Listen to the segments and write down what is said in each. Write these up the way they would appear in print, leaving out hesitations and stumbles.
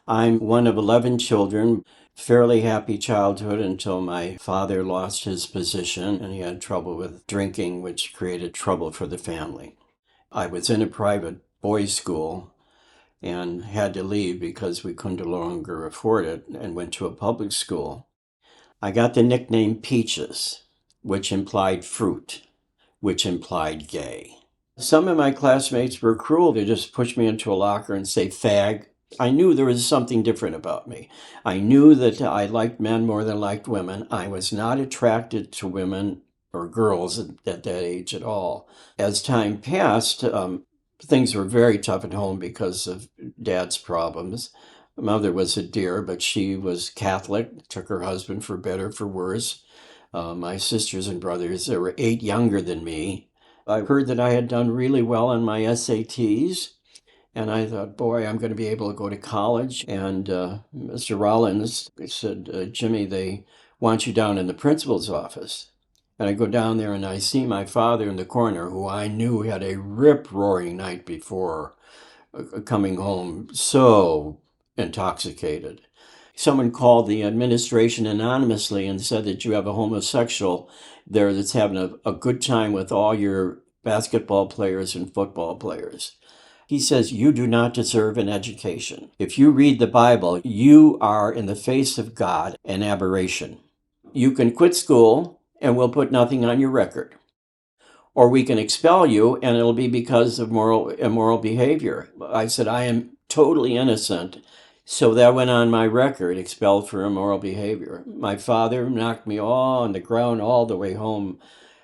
I'm one of 11 children, fairly happy childhood until my father lost his position and he had trouble with drinking, which created trouble for the family. I was in a private boys' school and had to leave because we couldn't no longer afford it and went to a public school. I got the nickname Peaches, which implied fruit, which implied gay. Some of my classmates were cruel to just push me into a locker and say fag. I knew there was something different about me. I knew that I liked men more than I liked women. I was not attracted to women or girls at that age at all. As time passed, things were very tough at home because of dad's problems. Mother was a dear, but she was Catholic, took her husband for better, for worse. My sisters and brothers, there were 8 younger than me. I heard that I had done really well on my SATs, and I thought, boy, I'm going to be able to go to college. And Mr. Rollins said, Jimmy, they want you down in the principal's office. And I go down there and I see my father in the corner, who I knew had a rip-roaring night before, coming home so intoxicated. Someone called the administration anonymously and said that you have a homosexual there that's having a good time with all your basketball players and football players. He says, you do not deserve an education. If you read the Bible, you are, in the face of God, an aberration. You can quit school and we'll put nothing on your record. Or we can expel you and it'll be because of immoral behavior. I said, I am totally innocent. So that went on my record, expelled for immoral behavior. My father knocked me all on the ground all the way home.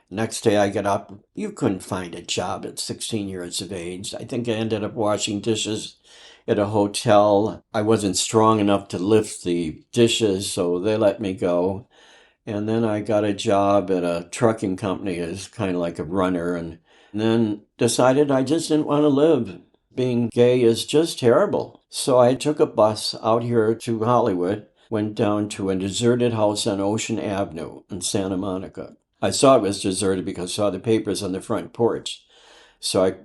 Next day I get up. You couldn't find a job at 16 years of age. I think I ended up washing dishes at a hotel. I wasn't strong enough to lift the dishes, so they let me go. And then I got a job at a trucking company as kind of like a runner, and then decided I just didn't want to live. Being gay is just terrible. So I took a bus out here to Hollywood, went down to a deserted house on Ocean Avenue in Santa Monica. I saw it was deserted because I saw the papers on the front porch. So I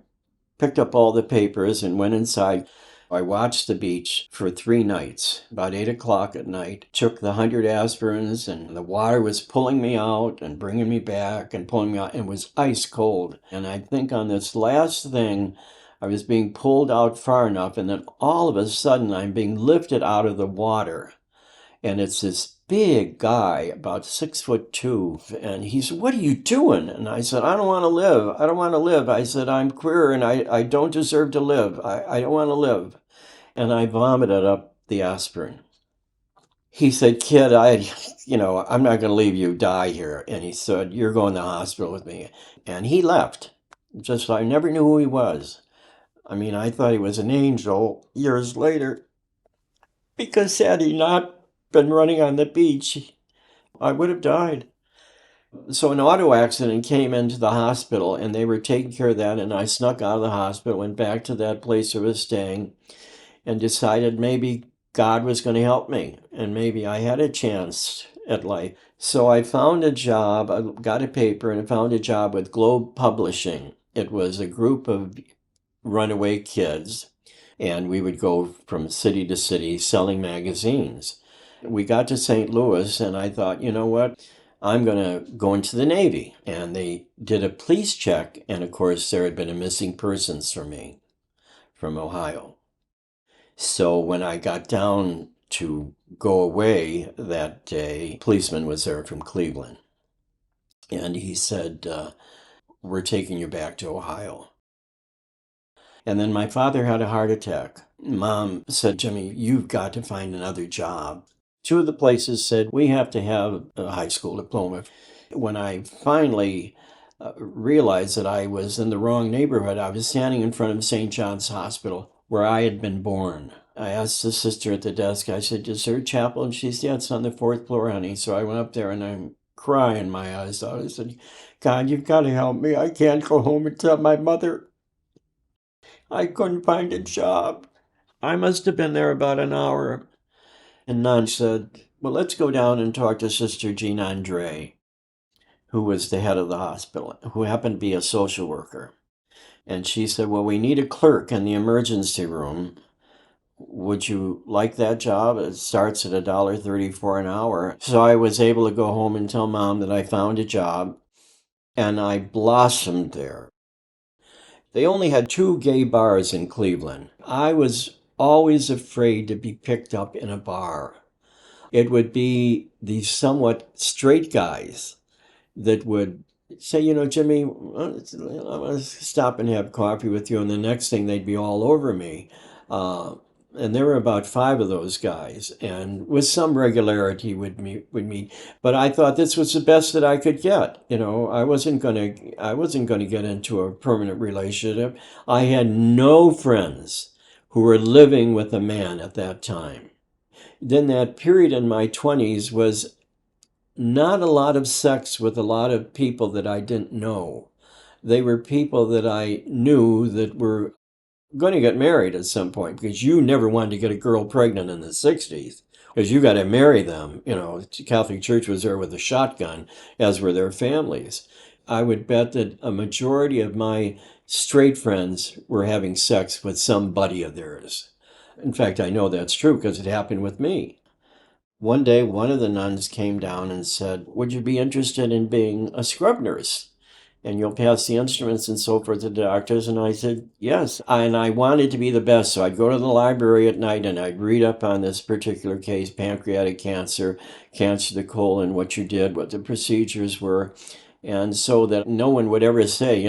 picked up all the papers and went inside. I watched the beach for 3 nights, about 8 o'clock at night, took the 100 aspirins, and the water was pulling me out and bringing me back and pulling me out, and it was ice cold. And I think on this last thing, I was being pulled out far enough, and then all of a sudden I'm being lifted out of the water. And it's this big guy, about 6'2", and he said, what are you doing? And I said, I don't want to live. I don't want to live. I said, I'm queer and I don't deserve to live. I don't want to live. And I vomited up the aspirin. He said, kid, I'm not going to leave you die here. And he said, you're going to the hospital with me. And he left. Just, I never knew who he was. I mean, I thought he was an angel years later, because had he not been running on the beach, I would have died. So an auto accident came into the hospital and they were taking care of that, and I snuck out of the hospital, went back to that place I was staying, and decided maybe God was going to help me and maybe I had a chance at life. So I found a job, I got a paper and I found a job with Globe Publishing. It was a group of runaway kids, and we would go from city to city selling magazines. We got to St. Louis, and I thought, you know what? I'm going to go into the Navy. And they did a police check, and of course, there had been a missing persons for me from Ohio. So when I got down to go away that day, a policeman was there from Cleveland. And he said, we're taking you back to Ohio. And then my father had a heart attack. Mom said, Jimmy, you've got to find another job. 2 of the places said, we have to have a high school diploma. When I finally realized that I was in the wrong neighborhood, I was standing in front of St. John's Hospital, where I had been born. I asked the sister at the desk, I said, is there a chapel? And she said, yeah, it's on the 4th floor, honey. So I went up there and I'm crying my eyes out. I said, God, you've got to help me. I can't go home and tell my mother I couldn't find a job. I must have been there about an hour. And Nan said, well, let's go down and talk to Sister Jean Andre, who was the head of the hospital, who happened to be a social worker. And she said, well, we need a clerk in the emergency room. would you like that job? It starts at $1.34 an hour. So I was able to go home and tell mom that I found a job, and I blossomed there. They only had two gay bars in Cleveland. I was always afraid to be picked up in a bar. It would be these somewhat straight guys that would say, Jimmy, I want to stop and have coffee with you. And the next thing they'd be all over me. Uh, and there were about five of those guys, and with some regularity would meet. But I thought this was the best that I could get. I wasn't gonna get into a permanent relationship. I had no friends who were living with a man at that time. Then that period in my 20s was not a lot of sex with a lot of people that I didn't know. They were people that I knew that were going to get married at some point, because you never wanted to get a girl pregnant in the 60s because you got to marry them. The Catholic Church was there with a shotgun, as were their families. I would bet that a majority of my straight friends were having sex with some buddy of theirs. In fact, I know that's true because it happened with me. One day, one of the nuns came down and said, "Would you be interested in being a scrub nurse? And you'll pass the instruments and so forth to the doctors." And I said, "Yes." And I wanted to be the best. So I'd go to the library at night and I'd read up on this particular case, pancreatic cancer, cancer of the colon, what you did, what the procedures were. And so that no one would ever say,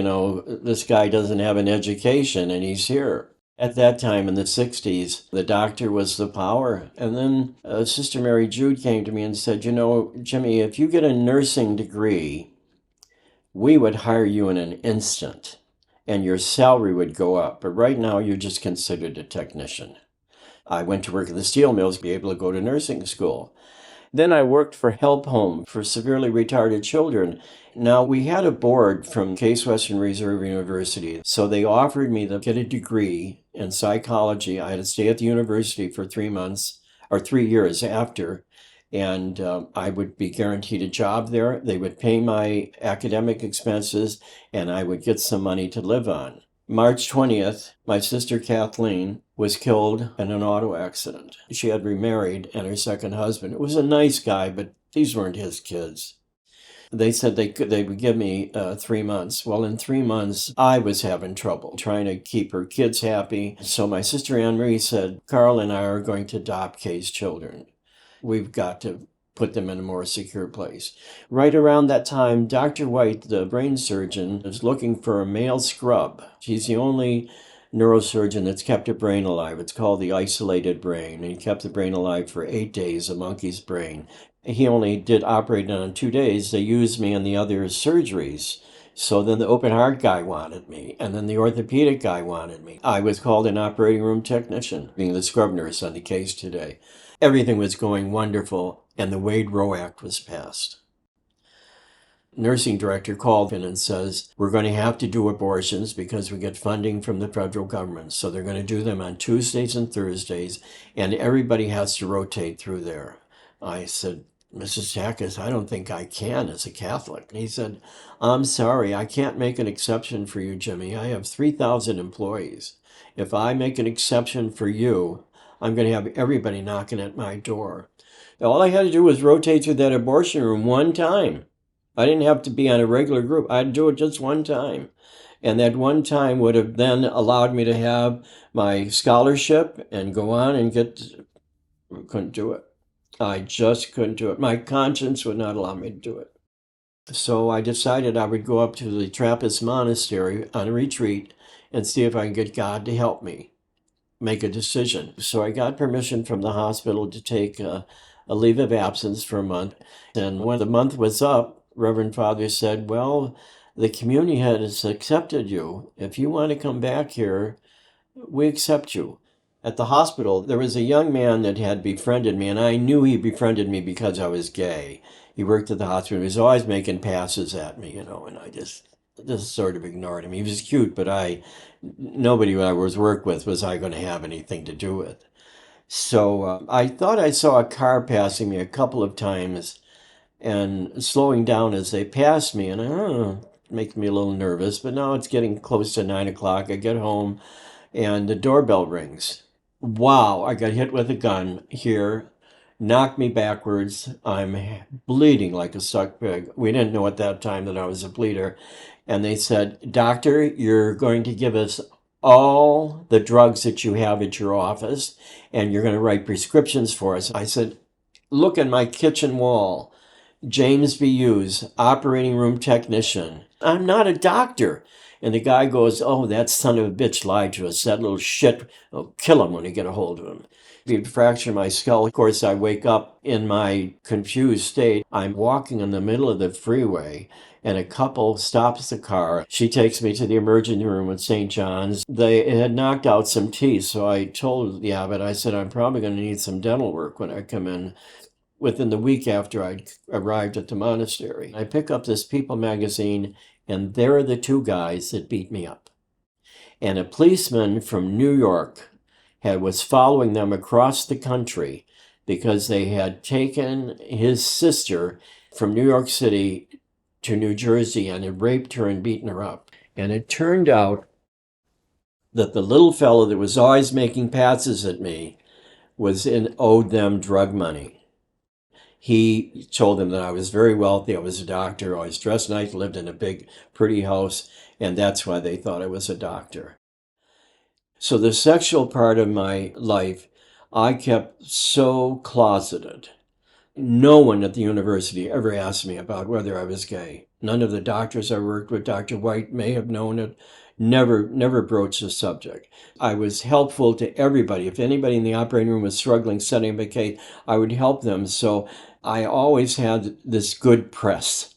this guy doesn't have an education and he's here. At that time in the 60s, the doctor was the power. And then Sister Mary Jude came to me and said, Jimmy, if you get a nursing degree, we would hire you in an instant and your salary would go up. But right now, you're just considered a technician. I went to work at the steel mills to be able to go to nursing school. Then I worked for Help Home for severely retarded children. Now, we had a board from Case Western Reserve University, so they offered me to get a degree in psychology. I had to stay at the university for 3 months or 3 years after, and I would be guaranteed a job there. They would pay my academic expenses, and I would get some money to live on. March 20th, my sister Kathleen was killed in an auto accident. She had remarried, and her second husband, it was a nice guy, but these weren't his kids. They said they would give me 3 months. Well, in 3 months, I was having trouble trying to keep her kids happy. So my sister Anne Marie said, "Carl and I are going to adopt Kay's children. We've got to put them in a more secure place." Right around that time, Dr. White, the brain surgeon, is looking for a male scrub. He's the only neurosurgeon that's kept a brain alive. It's called the isolated brain. And he kept the brain alive for 8 days, a monkey's brain. He only did operate on 2 days. They used me in the other surgeries. So then the open heart guy wanted me, and then the orthopedic guy wanted me. I was called an operating room technician, being the scrub nurse on the case today. Everything was going wonderful, and the Wade-Roe Act was passed. Nursing director called in and says, "We're going to have to do abortions because we get funding from the federal government. So they're going to do them on Tuesdays and Thursdays, and everybody has to rotate through there." I said, "Mrs. Jackas, I don't think I can as a Catholic." And he said, "I'm sorry, I can't make an exception for you, Jimmy. I have 3,000 employees. If I make an exception for you, I'm going to have everybody knocking at my door." All I had to do was rotate through that abortion room one time. I didn't have to be on a regular group. I'd do it just one time. And that one time would have then allowed me to have my scholarship and go on and couldn't do it. I just couldn't do it. My conscience would not allow me to do it. So I decided I would go up to the Trappist monastery on a retreat and see if I can get God to help me make a decision. So I got permission from the hospital to take a leave of absence for a month. And when the month was up, Reverend Father said, "Well, the community has accepted you. If you want to come back here, we accept you." At the hospital, there was a young man that had befriended me, and I knew he befriended me because I was gay. He worked at the hospital. He was always making passes at me, and I just sort of ignored him. He was cute, but nobody I was worked with was I going to have anything to do with. So I thought I saw a car passing me a couple of times and slowing down as they passed me, and it makes me a little nervous. But now it's getting close to 9 o'clock. I get home, and the doorbell rings. Wow, I got hit with a gun here, knocked me backwards. I'm bleeding like a stuck pig. We didn't know at that time that I was a bleeder. And they said, Doctor, you're going to give us all the drugs that you have at your office, and you're going to write prescriptions for us. I said, look at my kitchen wall. James B. Hughes, operating room technician. I'm not a doctor. And the guy goes, oh, that son of a bitch lied to us. That little shit will kill him when you get a hold of him. He'd fracture my skull. Of course, I wake up in my confused state. I'm walking in the middle of the freeway, and a couple stops the car. She takes me to the emergency room at St. John's. They had knocked out some teeth, so I told the abbot, I said, I'm probably going to need some dental work when I come in. Within the week after I arrived at the monastery, I pick up this People magazine, and there are the two guys that beat me up. And a policeman from New York was following them across the country because they had taken his sister from New York City to New Jersey and had raped her and beaten her up. And it turned out that the little fellow that was always making passes at me owed them drug money. He told them that I was very wealthy, I was a doctor, I was dressed nice, lived in a big, pretty house, and that's why they thought I was a doctor. So the sexual part of my life, I kept so closeted. No one at the university ever asked me about whether I was gay. None of the doctors I worked with, Dr. White may have known it, never broached the subject. I was helpful to everybody. If anybody in the operating room was struggling setting up a case, I would help them. So I always had this good press,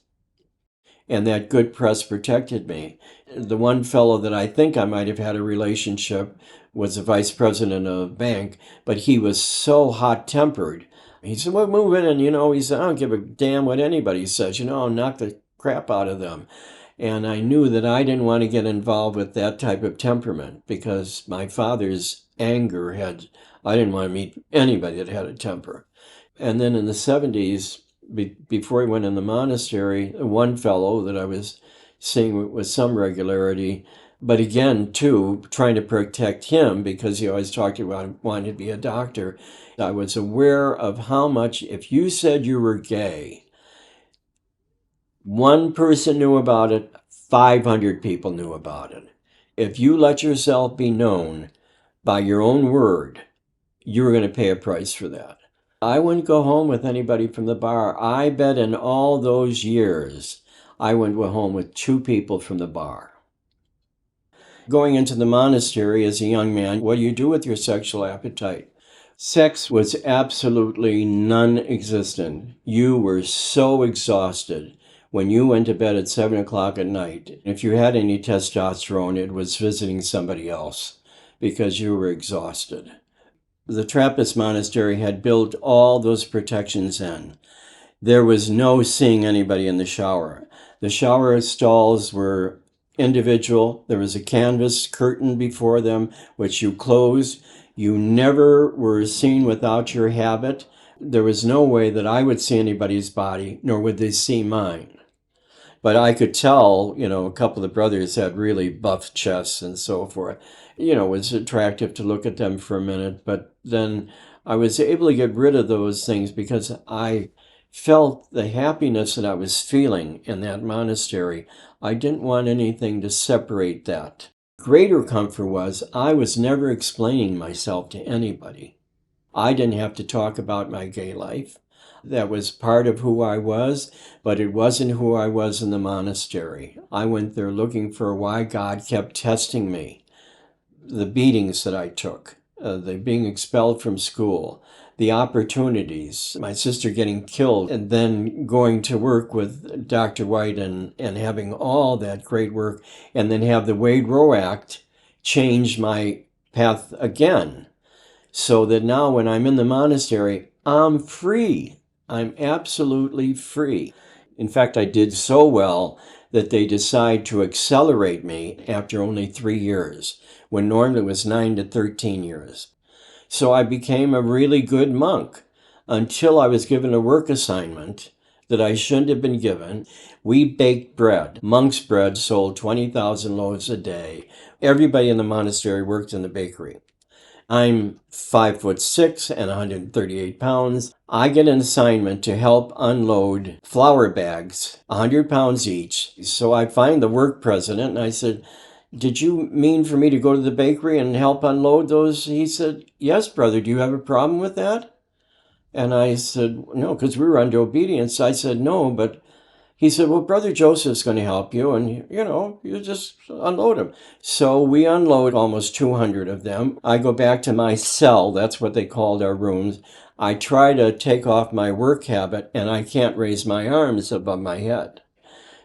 and that good press protected me. The one fellow that I think I might have had a relationship was the vice president of a bank, but he was so hot-tempered. He said, well, move in, and, he said, I don't give a damn what anybody says. I'll knock the crap out of them. And I knew that I didn't want to get involved with that type of temperament because my father's anger I didn't want to meet anybody that had a temper. And then in the 70s, before he went in the monastery, one fellow that I was seeing with some regularity, but again, too, trying to protect him because he always talked about wanting to be a doctor. I was aware of how much, if you said you were gay, one person knew about it, 500 people knew about it. If you let yourself be known by your own word, you were going to pay a price for that. I wouldn't go home with anybody from the bar. I bet in all those years, I went home with 2 people from the bar. Going into the monastery as a young man, what do you do with your sexual appetite? Sex was absolutely non-existent. You were so exhausted when you went to bed at 7 o'clock at night. If you had any testosterone, it was visiting somebody else because you were exhausted. The Trappist monastery had built all those protections in. There was no seeing anybody in the shower. The shower stalls were individual. There was a canvas curtain before them, which you closed. You never were seen without your habit. There was no way that I would see anybody's body, nor would they see mine. But I could tell, a couple of the brothers had really buff chests and so forth. It was attractive to look at them for a minute, but then I was able to get rid of those things because I felt the happiness that I was feeling in that monastery. I didn't want anything to separate that. Greater comfort was I was never explaining myself to anybody. I didn't have to talk about my gay life. That was part of who I was, but it wasn't who I was in the monastery. I went there looking for why God kept testing me. The beatings that I took, the being expelled from school, the opportunities, my sister getting killed, and then going to work with Dr. White and having all that great work, and then have the Wade Roe Act change my path again. So that now when I'm in the monastery, I'm free. I'm absolutely free. In fact, I did so well that they decide to accelerate me after only 3 years, when normally it was 9 to 13 years. So I became a really good monk until I was given a work assignment that I shouldn't have been given. We baked bread. Monk's bread sold 20,000 loaves a day. Everybody in the monastery worked in the bakery. I'm 5'6" and 138 pounds. I get an assignment to help unload flour bags, 100 pounds each. So I find the work president and I said, "Did you mean for me to go to the bakery and help unload those?" He said, "Yes, brother. Do you have a problem with that?" And I said, "No," because we were under obedience. I said, "No," but he said, "Well, Brother Joseph's going to help you, and you just unload them." So we unload almost 200 of them. I go back to my cell. That's what they called our rooms. I try to take off my work habit, and I can't raise my arms above my head.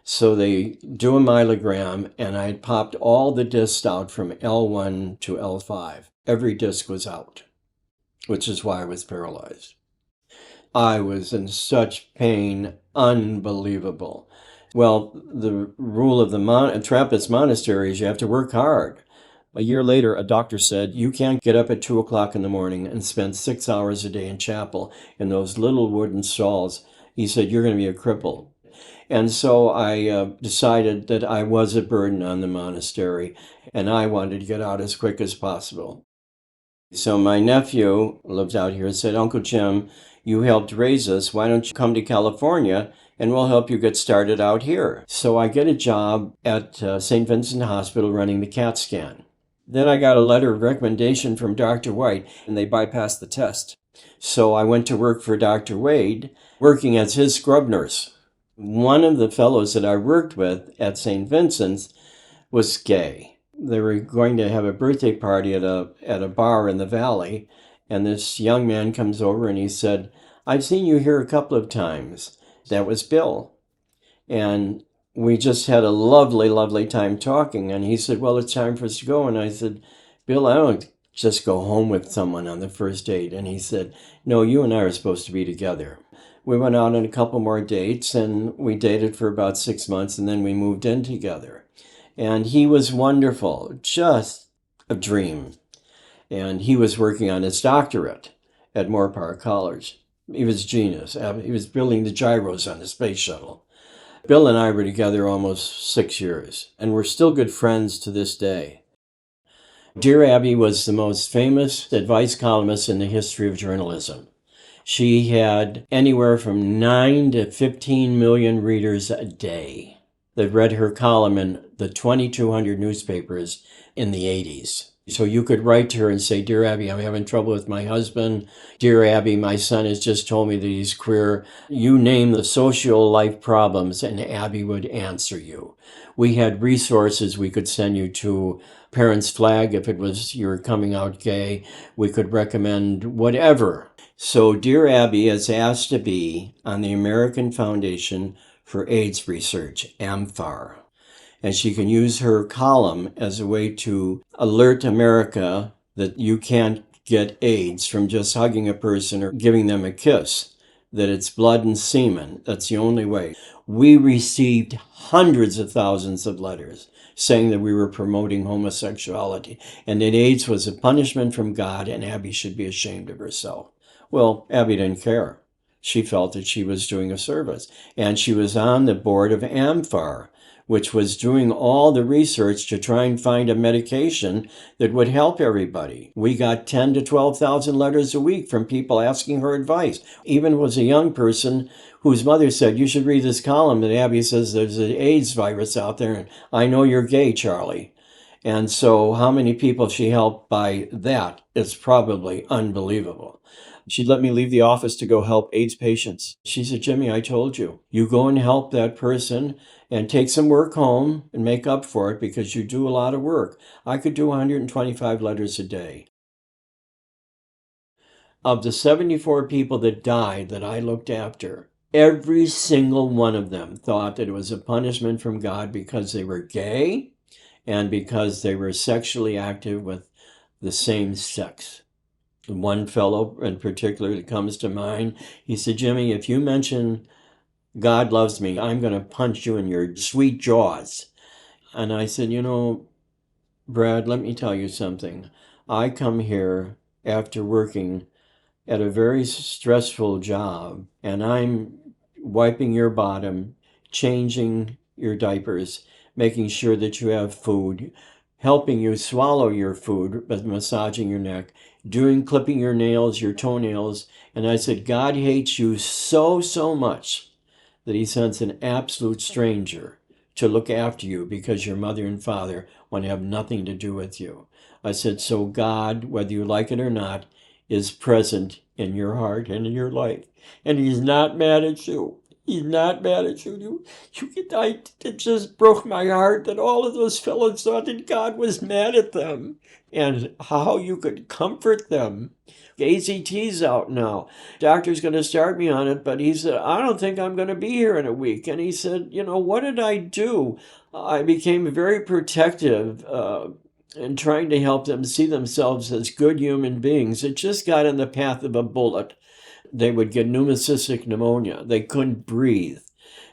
So they do a myelogram, and I had popped all the discs out from L1 to L5. Every disc was out, which is why I was paralyzed. I was in such pain, unbelievable. Well, the rule of the Trappist monastery is you have to work hard. A year later, a doctor said, "You can't get up at 2 o'clock in the morning and spend 6 hours a day in chapel in those little wooden stalls." He said, "You're going to be a cripple." And so I decided that I was a burden on the monastery and I wanted to get out as quick as possible. So my nephew lives out here and said, "Uncle Jim, you helped raise us. Why don't you come to California and we'll help you get started out here?" So I get a job at St. Vincent Hospital running the CAT scan. Then I got a letter of recommendation from Dr. White and they bypassed the test. So I went to work for Dr. Wade, working as his scrub nurse. One of the fellows that I worked with at St. Vincent's was gay. They were going to have a birthday party at a bar in the valley, and this young man comes over and he said, "I've seen you here a couple of times." That was Bill. And we just had a lovely, lovely time talking. And he said, "Well, it's time for us to go." And I said, "Bill, I don't just go home with someone on the first date." And he said, "No, you and I are supposed to be together." We went out on a couple more dates and we dated for about 6 months and then we moved in together. And he was wonderful, just a dream. And he was working on his doctorate at Moore Park College. He was genius. He was building the gyros on the space shuttle. Bill and I were together almost 6 years, and we're still good friends to this day. Dear Abby was the most famous advice columnist in the history of journalism. She had anywhere from 9 to 15 million readers a day that read her column in the 2,200 newspapers in the 80s. So you could write to her and say, "Dear Abby, I'm having trouble with my husband. Dear Abby, my son has just told me that he's queer." You name the social life problems and Abby would answer you. We had resources we could send you to. Parents' Flag if it was you were coming out gay. We could recommend whatever. So Dear Abby is asked to be on the American Foundation for AIDS Research, AMFAR. And she can use her column as a way to alert America that you can't get AIDS from just hugging a person or giving them a kiss, that it's blood and semen. That's the only way. We received hundreds of thousands of letters saying that we were promoting homosexuality and that AIDS was a punishment from God and Abby should be ashamed of herself. Well, Abby didn't care. She felt that she was doing a service. And she was on the board of AMFAR, which was doing all the research to try and find a medication that would help everybody. We got 10 to 12,000 letters a week from people asking her advice. Even was a young person whose mother said, "You should read this column that Abby says there's an AIDS virus out there, and I know you're gay, Charlie." And so how many people she helped by that is probably unbelievable. She'd let me leave the office to go help AIDS patients. She said, "Jimmy, I told you, you go and help that person and take some work home and make up for it because you do a lot of work." I could do 125 letters a day. Of the 74 people that died that I looked after, every single one of them thought that it was a punishment from God because they were gay and because they were sexually active with the same sex. One fellow in particular that comes to mind, he said, "Jimmy, if you mention God loves me, I'm going to punch you in your sweet jaws." And I said, "Brad, let me tell you something. I come here after working at a very stressful job, and I'm wiping your bottom, changing your diapers, making sure that you have food, helping you swallow your food, but massaging your neck, clipping your nails, your toenails. And I said, God hates you so, so much that he sends an absolute stranger to look after you because your mother and father want to have nothing to do with you. I said, so God, whether you like it or not, is present in your heart and in your life. And he's not mad at you. He's not mad at you. It just broke my heart that all of those fellows thought that God was mad at them and how you could comfort them. ACT's out now. Doctor's going to start me on it, but he said, I don't think I'm going to be here in a week. And he said, what did I do? I became very protective in trying to help them see themselves as good human beings. It just got in the path of a bullet. They would get pneumocystic pneumonia. They couldn't breathe.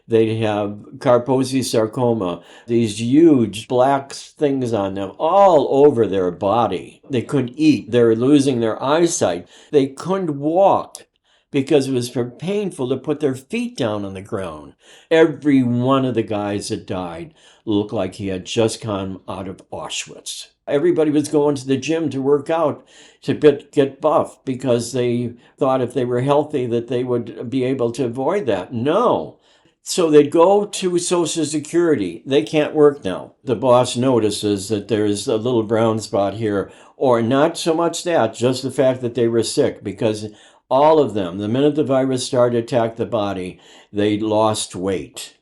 They'd have Kaposi sarcoma, these huge black things on them all over their body. They couldn't eat. They were losing their eyesight. They couldn't walk because it was painful to put their feet down on the ground. Every one of the guys that died looked like he had just come out of Auschwitz. Everybody was going to the gym to work out to get buff because they thought if they were healthy that they would be able to avoid that. No. So they'd go to Social Security. They can't work now. The boss notices that there's a little brown spot here, or not so much that, just the fact that they were sick, because all of them, the minute the virus started to attack the body, they lost weight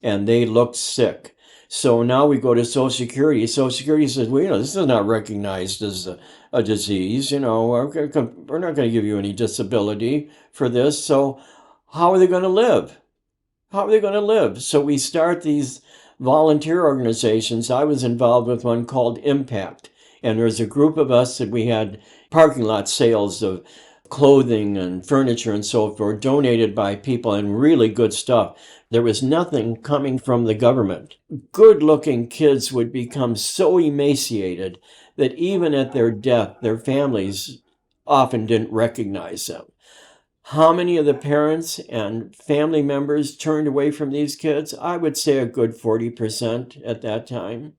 and they looked sick. So now we go to Social Security. Social Security says, well, this is not recognized as a disease. We're not going to give you any disability for this. So how are they going to live? How are they going to live? So we start these volunteer organizations. I was involved with one called Impact. And there's a group of us that we had parking lot sales of clothing and furniture and so forth donated by people, and really good stuff. There was nothing coming from the government. Good-looking kids would become so emaciated that even at their death, their families often didn't recognize them. How many of the parents and family members turned away from these kids? I would say a good 40% at that time.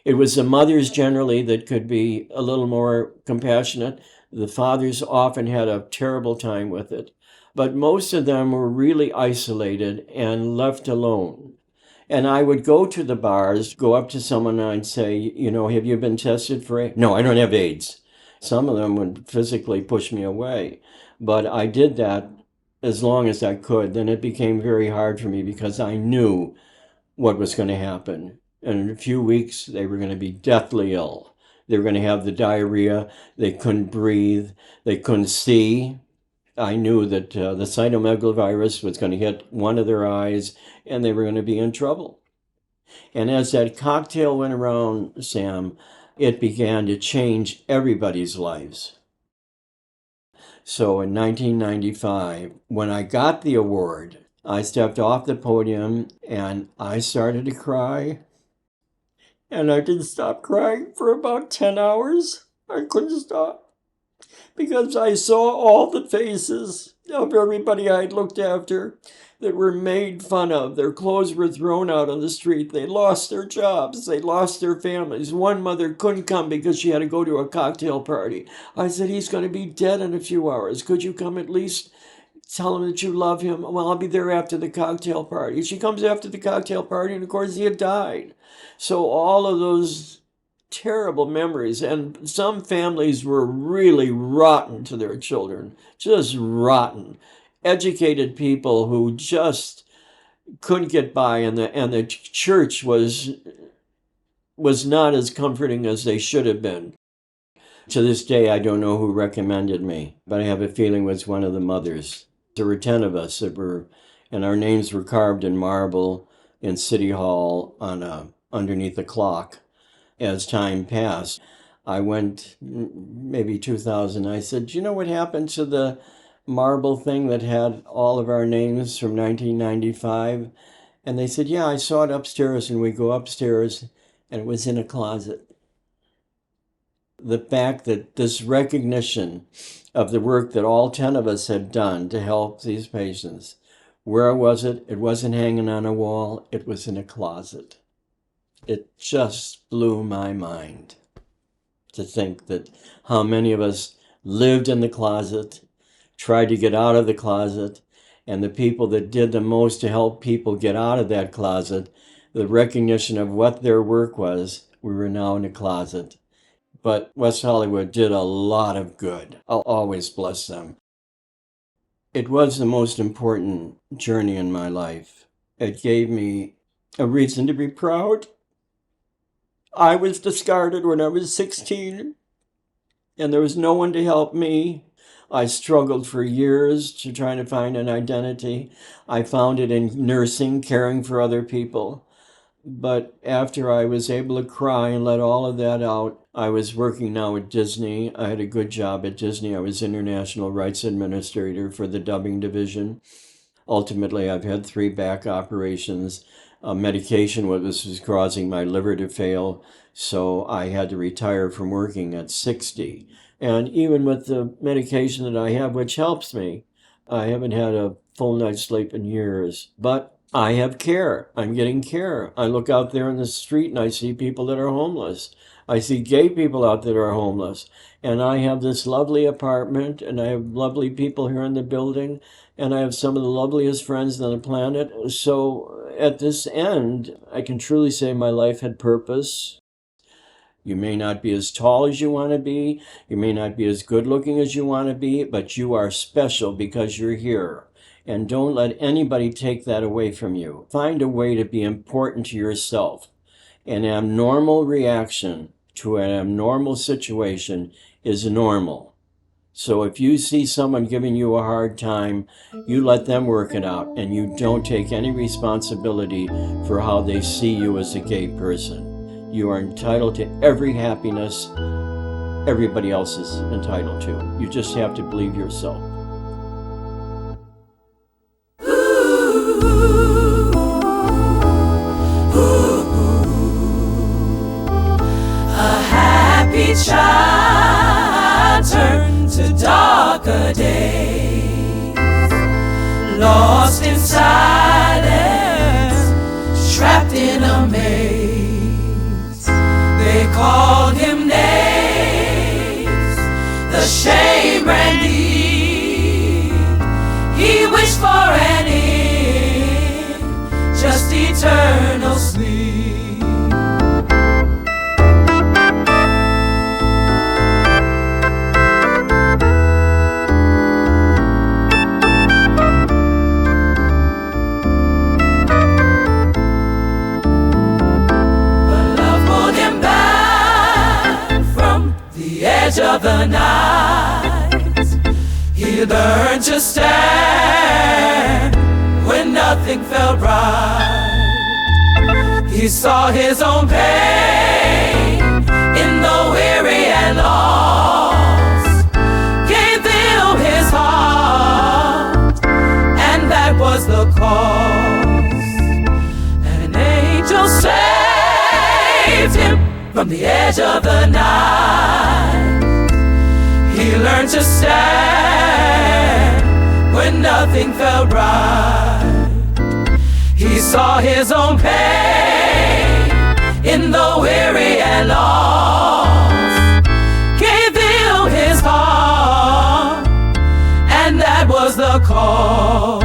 It was the mothers generally that could be a little more compassionate. The fathers often had a terrible time with it. But most of them were really isolated and left alone. And I would go to the bars, go up to someone and I'd say, have you been tested for AIDS? No, I don't have AIDS. Some of them would physically push me away. But I did that as long as I could. Then it became very hard for me because I knew what was going to happen. And in a few weeks, they were going to be deathly ill. They were going to have the diarrhea. They couldn't breathe. They couldn't see. I knew that the cytomegalovirus was going to hit one of their eyes and they were going to be in trouble. And as that cocktail went around, Sam, it began to change everybody's lives. So in 1995, when I got the award, I stepped off the podium and I started to cry. And I didn't stop crying for about 10 hours. I couldn't stop because I saw all the faces of everybody I'd looked after that were made fun of. Their clothes were thrown out on the street. They lost their jobs. They lost their families. One mother couldn't come because she had to go to a cocktail party. I said, he's going to be dead in a few hours. Could you come at least tell him that you love him? Well, I'll be there after the cocktail party. She comes after the cocktail party, and of course he had died. So all of those terrible memories, and some families were really rotten to their children, just rotten. Educated people who just couldn't get by, and the church was not as comforting as they should have been. To this day, I don't know who recommended me, but I have a feeling it was one of the mothers. There were 10 of us that were, and our names were carved in marble in City Hall underneath a clock. As time passed, I went, maybe 2000, I said, do you know what happened to the marble thing that had all of our names from 1995? And they said, yeah, I saw it upstairs. And we go upstairs and it was in a closet. The fact that this recognition of the work that all 10 of us had done to help these patients, where was it? It wasn't hanging on a wall. It was in a closet. It just blew my mind to think that how many of us lived in the closet, tried to get out of the closet, and the people that did the most to help people get out of that closet, the recognition of what their work was, we were now in a closet. But West Hollywood did a lot of good. I'll always bless them. It was the most important journey in my life. It gave me a reason to be proud. I was discarded when I was 16, and there was no one to help me. I struggled for years to try to find an identity. I found it in nursing, caring for other people. But after I was able to cry and let all of that out, I was working now at Disney. I had a good job at Disney. I was International Rights Administrator for the dubbing division. Ultimately, I've had 3 back operations. Medication was causing my liver to fail, so I had to retire from working at 60. And even with the medication that I have, which helps me, I haven't had a full night's sleep in years. But I have care. I'm getting care. I look out there in the street and I see people that are homeless. I see gay people out that are homeless. And I have this lovely apartment, and I have lovely people here in the building, and I have some of the loveliest friends on the planet. So at this end, I can truly say my life had purpose. You may not be as tall as you want to be. You may not be as good looking as you want to be, but you are special because you're here. And don't let anybody take that away from you. Find a way to be important to yourself. An abnormal reaction to an abnormal situation is normal. So if you see someone giving you a hard time, you let them work it out, and you don't take any responsibility for how they see you as a gay person. You are entitled to every happiness everybody else is entitled to. You just have to believe yourself. A happy child turned to darker days, lost in silence, trapped in a maze. They called him names, the shame ran deep. He wished for an end, just eternal sleep. Of the night, he learned to stand when nothing felt right. He saw his own pain in the weary and lost, gave them his heart, and that was the cause. And an angel saved him from the edge of the night. He learned to stand when nothing felt right. He saw his own pain in the weary and lost, gave them his heart, and that was the cause.